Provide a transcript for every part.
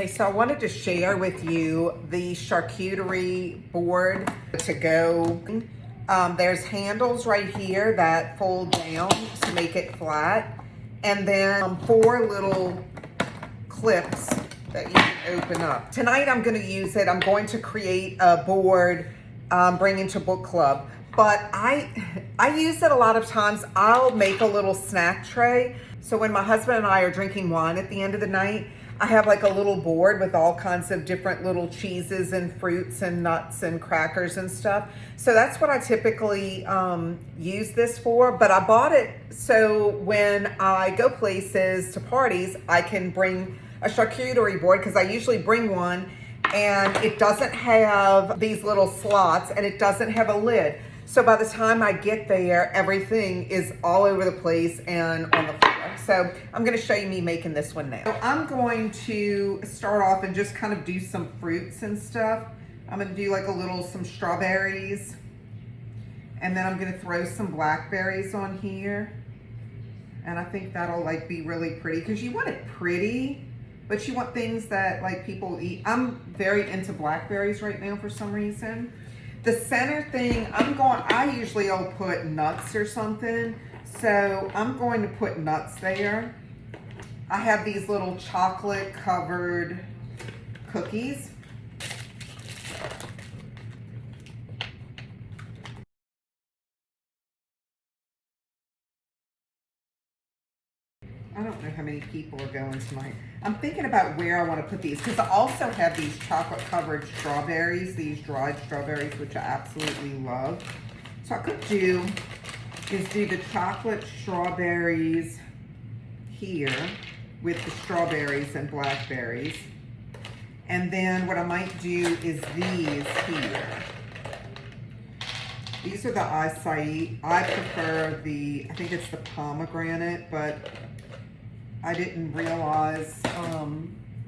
Okay, so I wanted to share with you the charcuterie board to go. There's handles right here that fold down to make it flat. And then 4 little clips that you can open up. Tonight I'm going to use it. I'm going to create a board, bring into book club. But I use it a lot of times. I'll make a little snack tray. So when my husband and I are drinking wine at the end of the night, I have like a little board with all kinds of different little cheeses and fruits and nuts and crackers and stuff. So that's what I typically use this for. But I bought it so when I go places to parties, I can bring a charcuterie board, because I usually bring one and it doesn't have these little slots and it doesn't have a lid. So by the time I get there, everything is all over the place and on the floor. So I'm going to show you me making this one now. So I'm going to start off and just kind of do some fruits and stuff. I'm going to do like some strawberries. And then I'm going to throw some blackberries on here. And I think that'll like be really pretty, because you want it pretty, but you want things that like people eat. I'm very into blackberries right now for some reason. The center thing, I usually will put nuts or something. So I'm going to put nuts there. I have these little chocolate covered cookies. I don't know how many people are going tonight. I'm thinking about where I want to put these, because I also have these chocolate covered strawberries, these dried strawberries, which I absolutely love. So I could do the chocolate strawberries here with the strawberries and blackberries. And then what I might do is these here. These are the acai. I prefer I think it's the pomegranate, but I didn't realize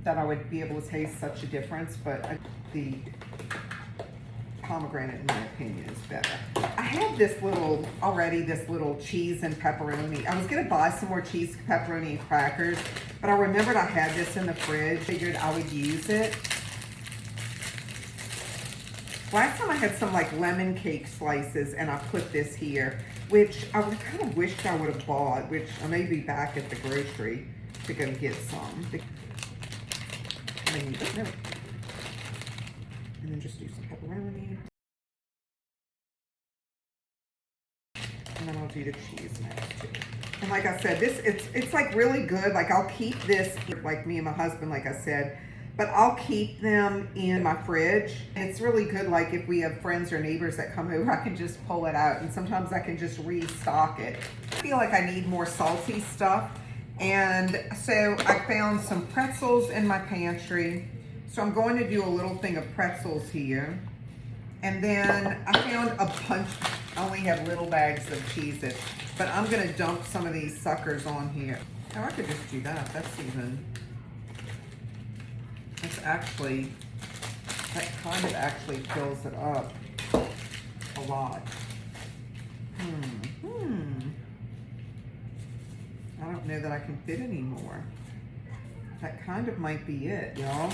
that I would be able to taste such a difference, but the pomegranate, in my opinion, is better. I have this little cheese and pepperoni. I was gonna buy some more cheese, pepperoni, and crackers, but I remembered I had this in the fridge. Figured I would use it. Last time I had some like lemon cake slices, and I put this here, which I would kind of wished I would have bought, which I may be back at the grocery to go get some. And then just do some pepperoni. And then I'll do the cheese next too. And like I said, it's like really good. Like I'll keep this, like me and my husband, like I said, but I'll keep them in my fridge. And it's really good, like if we have friends or neighbors that come over, I can just pull it out, and sometimes I can just restock it. I feel like I need more salty stuff. And so I found some pretzels in my pantry. So I'm going to do a little thing of pretzels here. And then I found a bunch, I only have little bags of Cheez-Its, but I'm gonna dump some of these suckers on here. Oh, I could just do that. That kind of actually fills it up a lot. I don't know that I can fit any more. That kind of might be it, y'all.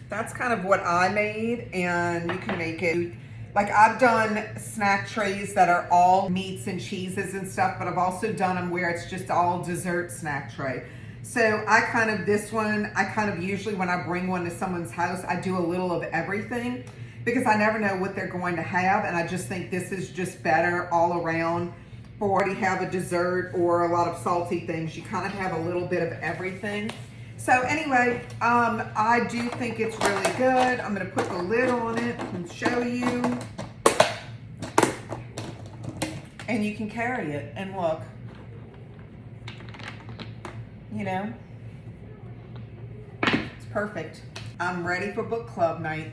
That's kind of what I made, and you can make it. Like I've done snack trays that are all meats and cheeses and stuff, but I've also done them where it's just all dessert snack tray. So this one, usually when I bring one to someone's house, I do a little of everything, because I never know what they're going to have, and I just think this is just better all around. For already have a dessert or a lot of salty things, you kind of have a little bit of everything. So anyway, I do think it's really good. I'm gonna put the lid on it and show you. And you can carry it, and look, you know, it's perfect. I'm ready for book club night.